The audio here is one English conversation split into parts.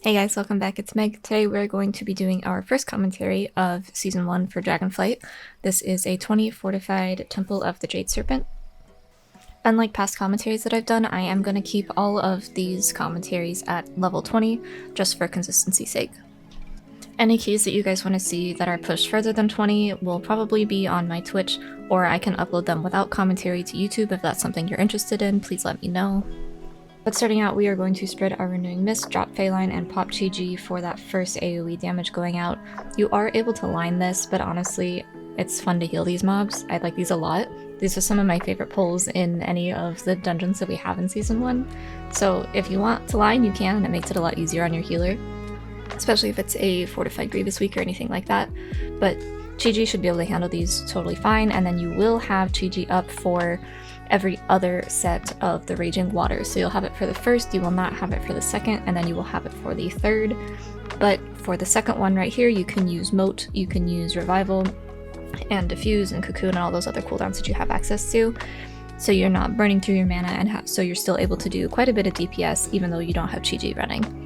Hey guys, welcome back. It's Meg. Today we're going to be doing our first commentary of Season 1 for Dragonflight. This is a 20 Fortified Temple of the Jade Serpent. Unlike past commentaries that I've done, I am going to keep all of these commentaries at level 20, just for consistency's sake. Any keys that you guys want to see that are pushed further than 20 will probably be on my Twitch, or I can upload them without commentary to YouTube if that's something you're interested in. Please let me know. But starting out, we are going to spread our Renewing Mist, drop Phaline, and pop Chi for that first AoE damage going out. You are able to line this, but honestly, it's fun to heal these mobs. I like these a lot. These are some of my favorite pulls in any of the dungeons that we have in Season 1. So if you want to line, you can, and it makes it a lot easier on your healer. Especially if it's a Fortified Grievous week or anything like that. But Chi should be able to handle these totally fine, and then you will have Chi up for every other set of the Raging Water. So you'll have it for the first, you will not have it for the second, and then you will have it for the third. But for the second one right here, you can use Moat, you can use Revival, and Diffuse, and Cocoon, and all those other cooldowns that you have access to. So you're not burning through your mana, and so you're still able to do quite a bit of DPS, even though you don't have Chi running.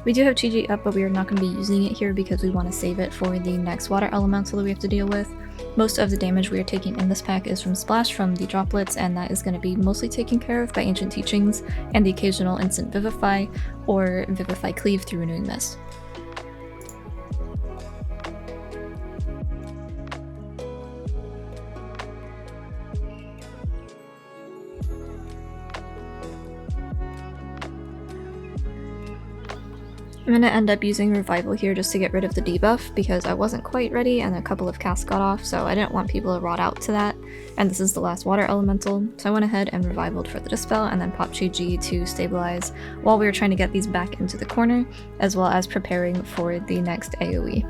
We do have Chi up, but we are not going to be using it here because we want to save it for the next water elemental that we have to deal with. Most of the damage we are taking in this pack is from Splash from the droplets, and that is going to be mostly taken care of by Ancient Teachings and the occasional Instant Vivify or Vivify Cleave through Renewing Mist. I'm going to end up using Revival here just to get rid of the debuff because I wasn't quite ready and a couple of casts got off, so I didn't want people to rot out to that. And this is the last water elemental, so I went ahead and Revivaled for the Dispel and then popped Chi to stabilize while we were trying to get these back into the corner, as well as preparing for the next AoE.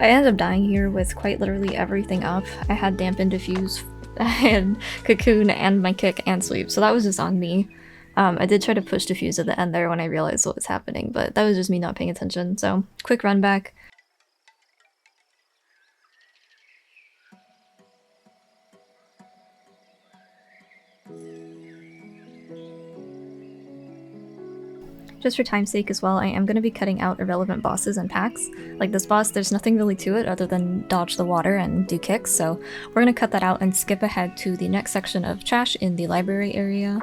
I ended up dying here with quite literally everything up. I had Dampen, Diffuse, I had Cocoon, and my kick and sweep, so that was just on me. I did try to push Diffuse at the end there when I realized what was happening, but that was just me not paying attention, so quick run back. Just for time's sake as well, I am going to be cutting out irrelevant bosses and packs. Like this boss, there's nothing really to it other than dodge the water and do kicks, so we're going to cut that out and skip ahead to the next section of trash in the library area.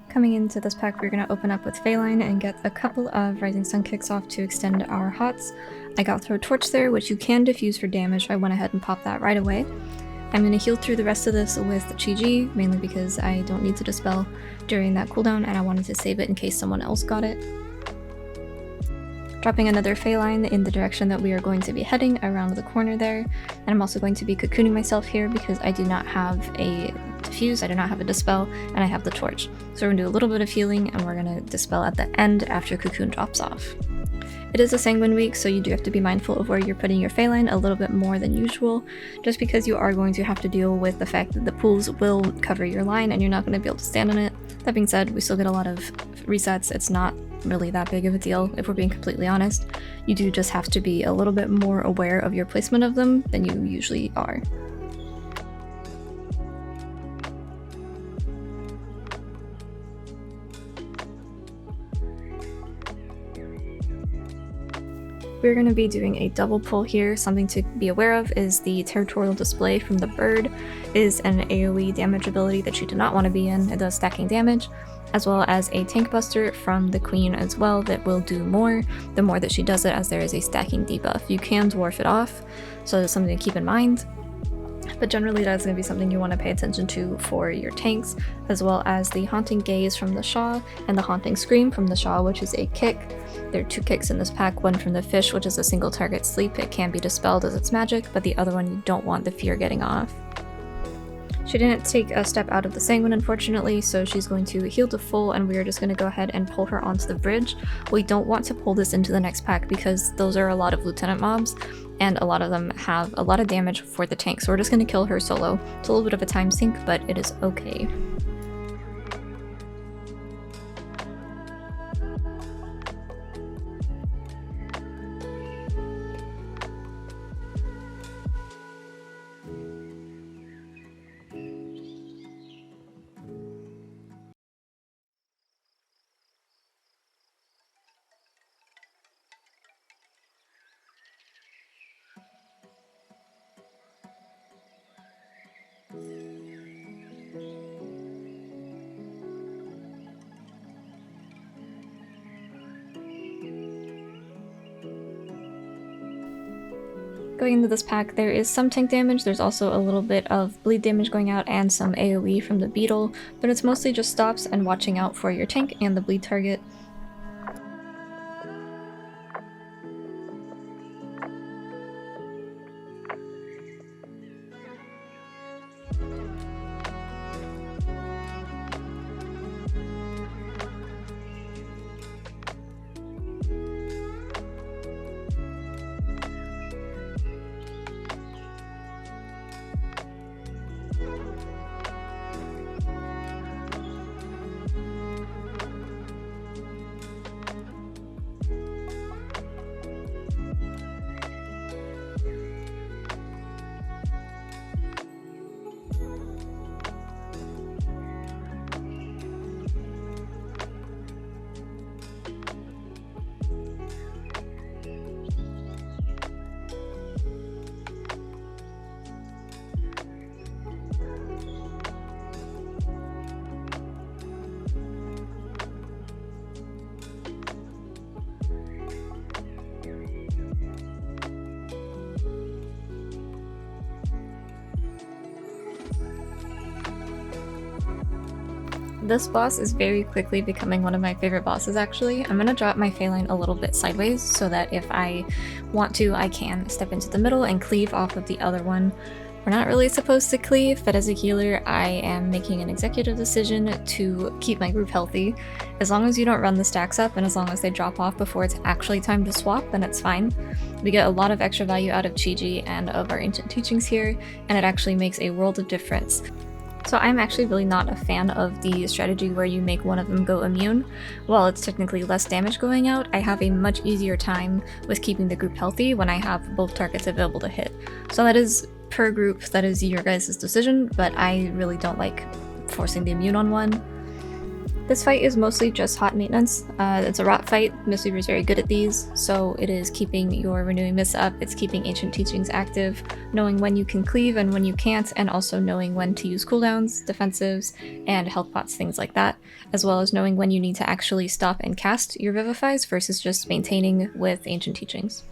Coming into this pack, we're going to open up with Phaline and get a couple of Rising Sun kicks off to extend our HOTS. I got Throw Torch there, which you can diffuse for damage. I went ahead and popped that right away. I'm going to heal through the rest of this with Chi, mainly because I don't need to Dispel during that cooldown and I wanted to save it in case someone else got it. Dropping another Phaline in the direction that we are going to be heading around the corner there. And I'm also going to be cocooning myself here because I do not have a Diffuse, I do not have a Dispel, and I have the Torch. So we're going to do a little bit of healing and we're going to Dispel at the end after Cocoon drops off. It is a Sanguine week, so you do have to be mindful of where you're putting your Phaline a little bit more than usual, just because you are going to have to deal with the fact that the pools will cover your line and you're not going to be able to stand on it. That being said, we still get a lot of resets. It's not really that big of a deal, if we're being completely honest. You do just have to be a little bit more aware of your placement of them than you usually are. We're going to be doing a double pull here. Something to be aware of is the Territorial Display from the bird is an AoE damage ability that you do not want to be in. It does stacking damage, as well as a Tank Buster from the Queen as well that will do more the more that she does it, as there is a stacking debuff. You can dwarf it off, so that's something to keep in mind. But generally that's going to be something you want to pay attention to for your tanks, as well as the Haunting Gaze from the Sha and the Haunting Scream from the Sha, which is a kick. There are two kicks in this pack, one from the Fish, which is a single target sleep. It can be dispelled as its magic, but the other one you don't want the fear getting off. She didn't take a step out of the Sanguine, unfortunately, so she's going to heal to full, and we are just going to go ahead and pull her onto the bridge. We don't want to pull this into the next pack because those are a lot of Lieutenant mobs, and a lot of them have a lot of damage for the tank, so we're just going to kill her solo. It's a little bit of a time sink, but it is okay. Going into this pack, there is some tank damage, there's also a little bit of bleed damage going out and some AoE from the beetle, but it's mostly just stops and watching out for your tank and the bleed target. This boss is very quickly becoming one of my favorite bosses actually. I'm gonna drop my Phalanx a little bit sideways so that if I want to, I can step into the middle and cleave off of the other one. We're not really supposed to cleave, but as a healer, I am making an executive decision to keep my group healthy. As long as you don't run the stacks up and as long as they drop off before it's actually time to swap, then it's fine. We get a lot of extra value out of Chi and of our ancient teachings here, and it actually makes a world of difference. So I'm actually really not a fan of the strategy where you make one of them go immune. While it's technically less damage going out, I have a much easier time with keeping the group healthy when I have both targets available to hit. So that is per group, that is your guys' decision, but I really don't like forcing the immune on one. This fight is mostly just hot maintenance. It's a rot fight. Mistweaver is very good at these, so it is keeping your renewing mist up, it's keeping ancient teachings active, knowing when you can cleave and when you can't, and also knowing when to use cooldowns, defensives, and health pots, things like that, as well as knowing when you need to actually stop and cast your Vivifies versus just maintaining with ancient teachings.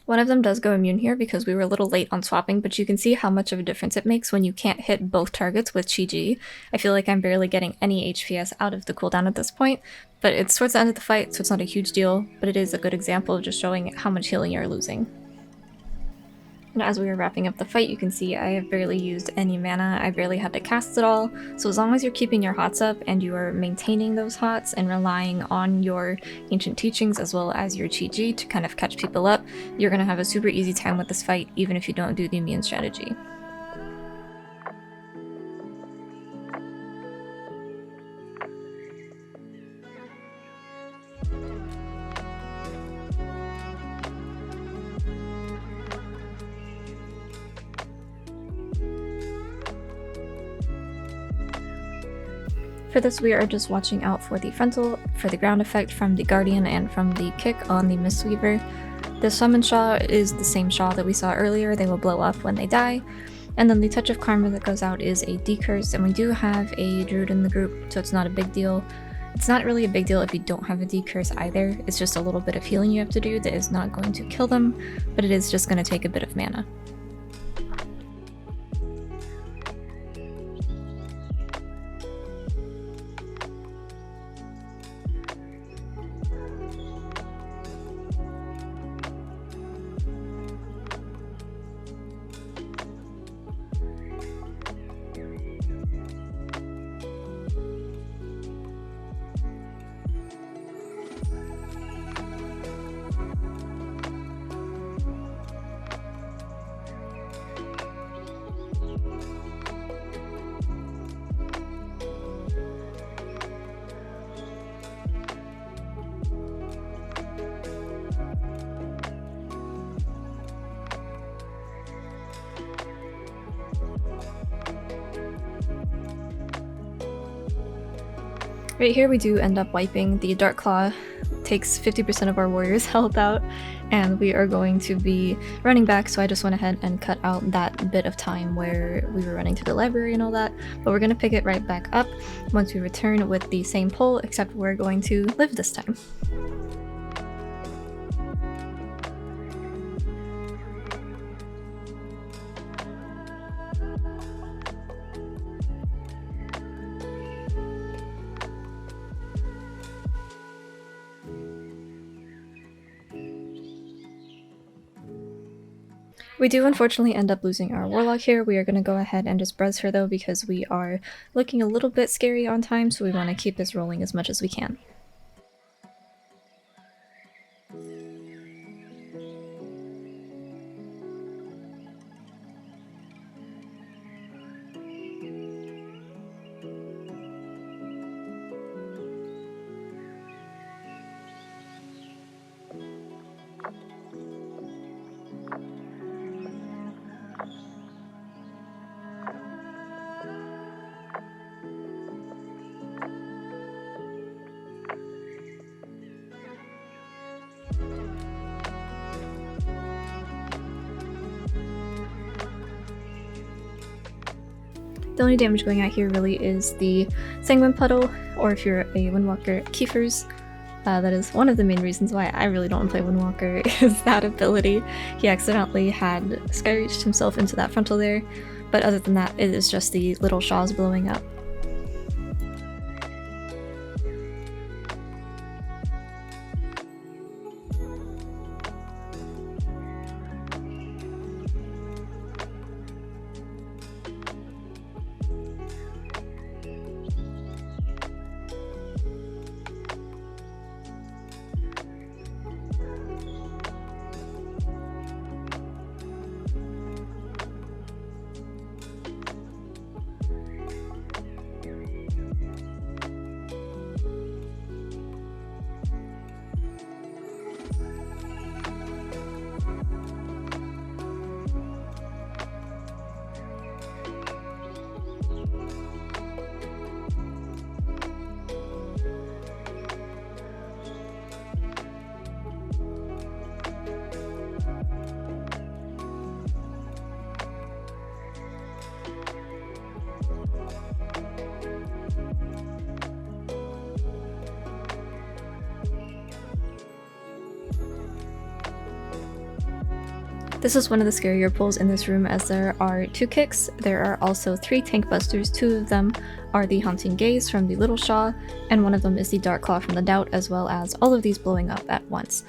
One of them does go immune here because we were a little late on swapping, but you can see how much of a difference it makes when you can't hit both targets with Chi. I feel like I'm barely getting any HPS out of the cooldown at this point, but it's towards the end of the fight, so it's not a huge deal, but it is a good example of just showing how much healing you're losing. And as we were wrapping up the fight, you can see I have barely used any mana, I barely had to cast it all, so as long as you're keeping your hots up and you are maintaining those hots and relying on your ancient teachings as well as your Chi to kind of catch people up, you're going to have a super easy time with this fight even if you don't do the immune strategy. For this, we are just watching out for the frontal, for the ground effect from the Guardian, and from the kick on the Mistweaver. The summon Sha is the same Sha that we saw earlier, they will blow up when they die. And then the Touch of Karma that goes out is a decurse, and we do have a druid in the group, so it's not a big deal. It's not really a big deal if you don't have a decurse either, it's just a little bit of healing you have to do that is not going to kill them, but it is just going to take a bit of mana. Right here we do end up wiping. The Dark Claw takes 50% of our warrior's health out, and we are going to be running back, so I just went ahead and cut out that bit of time where we were running to the library and all that, but we're going to pick it right back up once we return with the same pull, except we're going to live this time. We do unfortunately end up losing our Warlock here. We are going to go ahead and just Brez her though, because we are looking a little bit scary on time, so we want to keep this rolling as much as we can. The only damage going out here really is the Sanguine Puddle, or if you're a Windwalker, Kiefer's. That is one of the main reasons why I really don't play Windwalker, is that ability. He accidentally had Skyreached himself into that frontal there, but other than that, it is just the little Shaws blowing up. This is one of the scarier pulls in this room, as there are 2 kicks. There are also 3 tank busters. 2 of them are the Haunting Gaze from the Little Sha, and one of them is the Dark Claw from the Doubt, as well as all of these blowing up at once.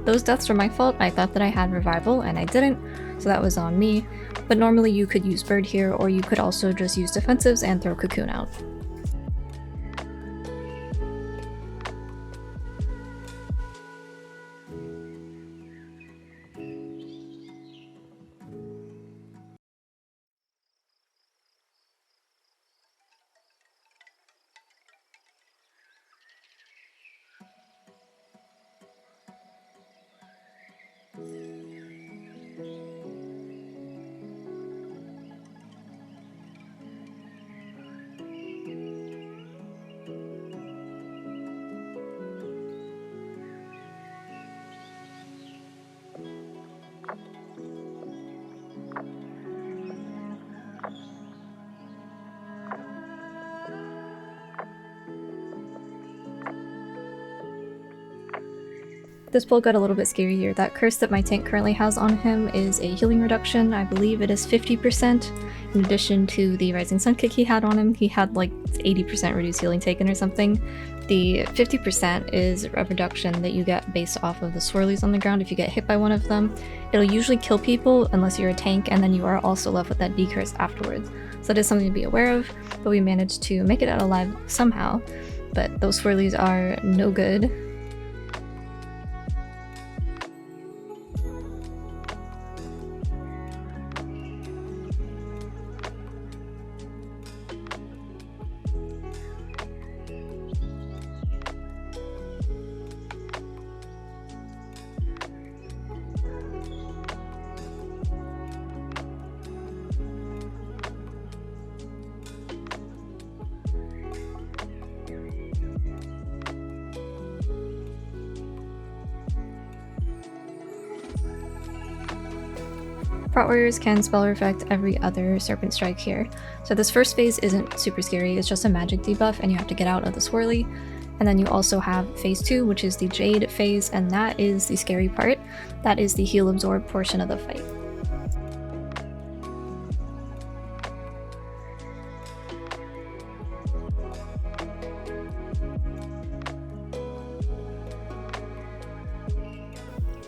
Those deaths were my fault. I thought that I had revival and I didn't, so that was on me. But normally you could use Bird here, or you could also just use defensives and throw Cocoon out. This pull got a little bit scary here. That curse that my tank currently has on him is a healing reduction. I believe it is 50%. In addition to the Rising Sun kick he had on him, he had like 80% reduced healing taken or something. The 50% is a reduction that you get based off of the swirlies on the ground. If you get hit by one of them, it'll usually kill people unless you're a tank, and then you are also left with that decurse afterwards. So that is something to be aware of, but we managed to make it out alive somehow. But those swirlies are no good. Prot Warriors can spell or effect every other Serpent Strike here. So this first phase isn't super scary, it's just a magic debuff and you have to get out of the swirly. And then you also have phase 2, which is the Jade phase, and that is the scary part. That is the heal absorb portion of the fight.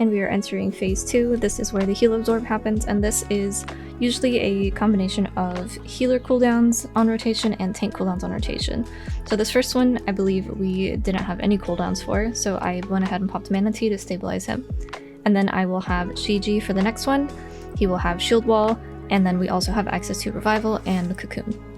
And we are entering phase 2. This is where the heal absorb happens, and this is usually a combination of healer cooldowns on rotation and tank cooldowns on rotation. So this first one, I believe we didn't have any cooldowns for, so I went ahead and popped Mana Tea to stabilize him. And then I will have Shiji for the next one. He will have Shield Wall, and then we also have access to Revival and the Cocoon.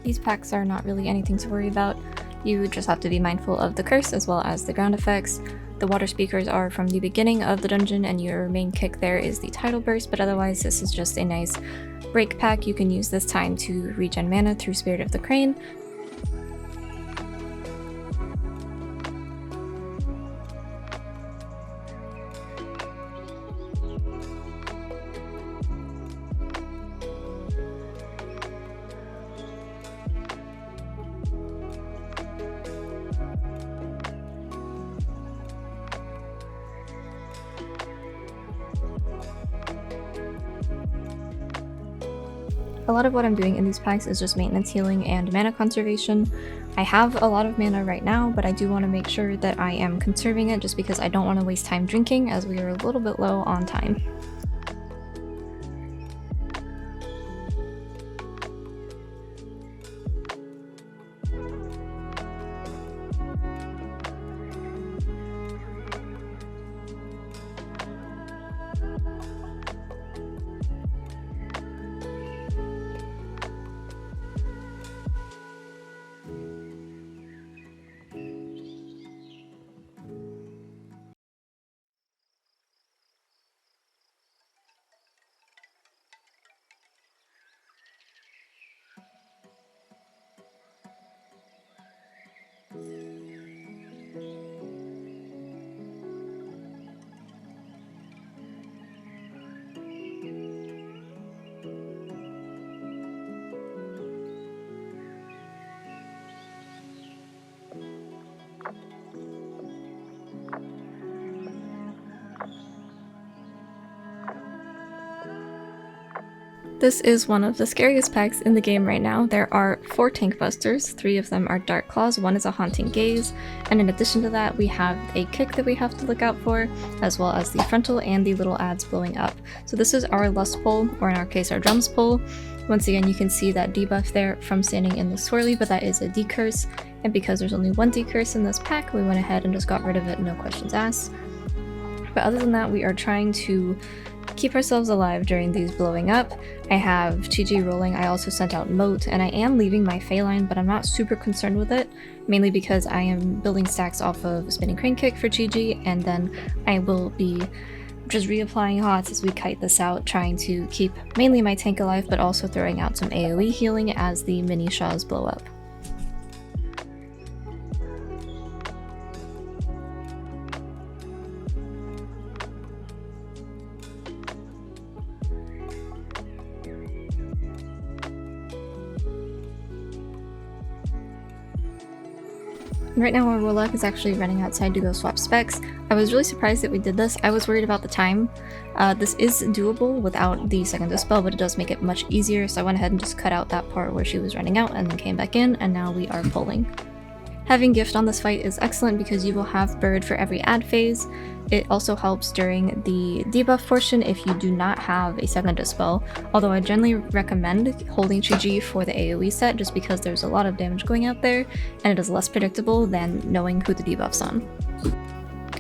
These packs are not really anything to worry about. You just have to be mindful of the curse as well as the ground effects. The water speakers are from the beginning of the dungeon and your main kick there is the tidal burst, but otherwise this is just a nice break pack. You can use this time to regen mana through Spirit of the Crane. A lot of what I'm doing in these packs is just maintenance healing and mana conservation. I have a lot of mana right now, but I do want to make sure that I am conserving it just because I don't want to waste time drinking as we are a little bit low on time. This is one of the scariest packs in the game right now. There are 4 tank busters, 3 of them are Dark Claws, 1 is a Haunting Gaze, and in addition to that we have a kick that we have to look out for, as well as the frontal and the little ads blowing up. So this is our Lust pull, or in our case our Drums pull. Once again you can see that debuff there from standing in the swirly, but that is a decurse, and because there's only 1 decurse in this pack, we went ahead and just got rid of it, no questions asked. But other than that, we are trying to keep ourselves alive during these blowing up. I have Chi rolling, I also sent out Moat, and I am leaving my Phaline, but I'm not super concerned with it, mainly because I am building stacks off of Spinning Crane Kick for Chi, and then I will be just reapplying HOTS as we kite this out, trying to keep mainly my tank alive, but also throwing out some AoE healing as the mini Shas blow up. Right now our Warlock is actually running outside to go swap specs. I was really surprised that we did this. I was worried about the time. This is doable without the second dispel, but it does make it much easier, so I went ahead and just cut out that part where she was running out and then came back in, and now we are pulling. Having Gift on this fight is excellent because you will have Bird for every ad phase. It also helps during the debuff portion if you do not have a second dispel, although I generally recommend holding Chi for the AoE set just because there's a lot of damage going out there and it is less predictable than knowing who the debuff's on.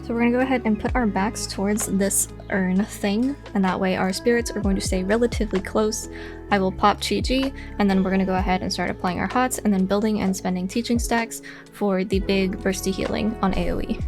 So we're going to go ahead and put our backs towards this urn thing, and that way our spirits are going to stay relatively close. I will pop Chi, and then we're going to go ahead and start applying our HOTS and then building and spending teaching stacks for the big bursty healing on AoE.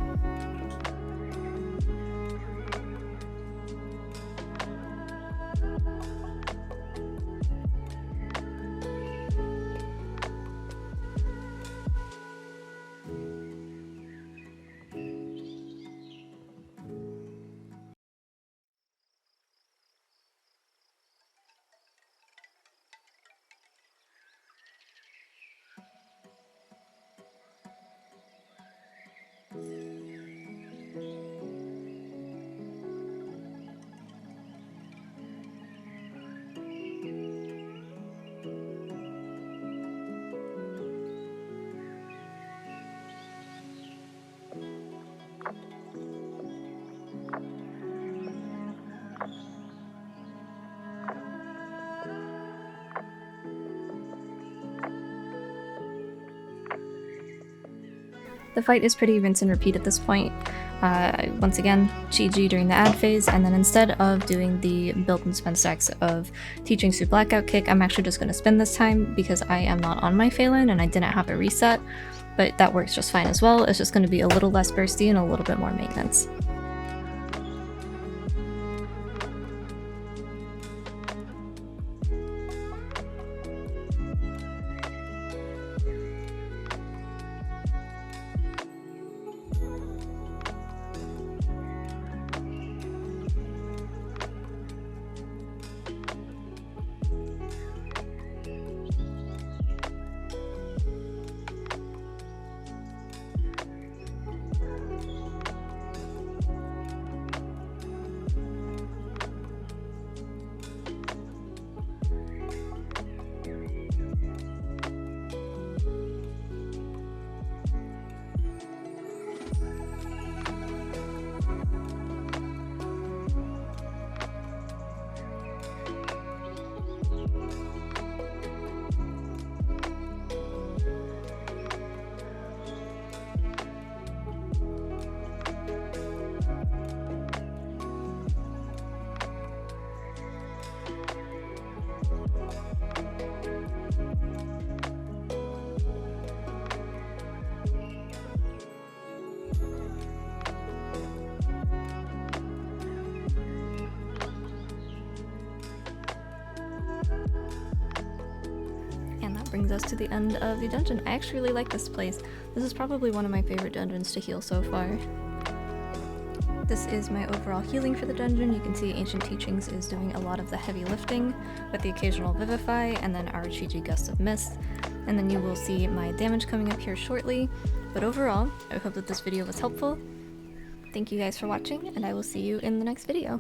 The fight is pretty rinse and repeat at this point. Once again, Chi during the ad phase, and then instead of doing the build and spend stacks of teaching Su Blackout Kick, I'm actually just going to spin this time because I am not on my Phalan and I didn't have a reset, but that works just fine as well. It's just going to be a little less bursty and a little bit more maintenance. Brings us to the end of the dungeon. I actually really like this place. This is probably one of my favorite dungeons to heal so far. This is my overall healing for the dungeon. You can see Ancient Teachings is doing a lot of the heavy lifting with the occasional Vivify and then our Chi Gust of Mist. And then you will see my damage coming up here shortly. But overall, I hope that this video was helpful. Thank you guys for watching, and I will see you in the next video.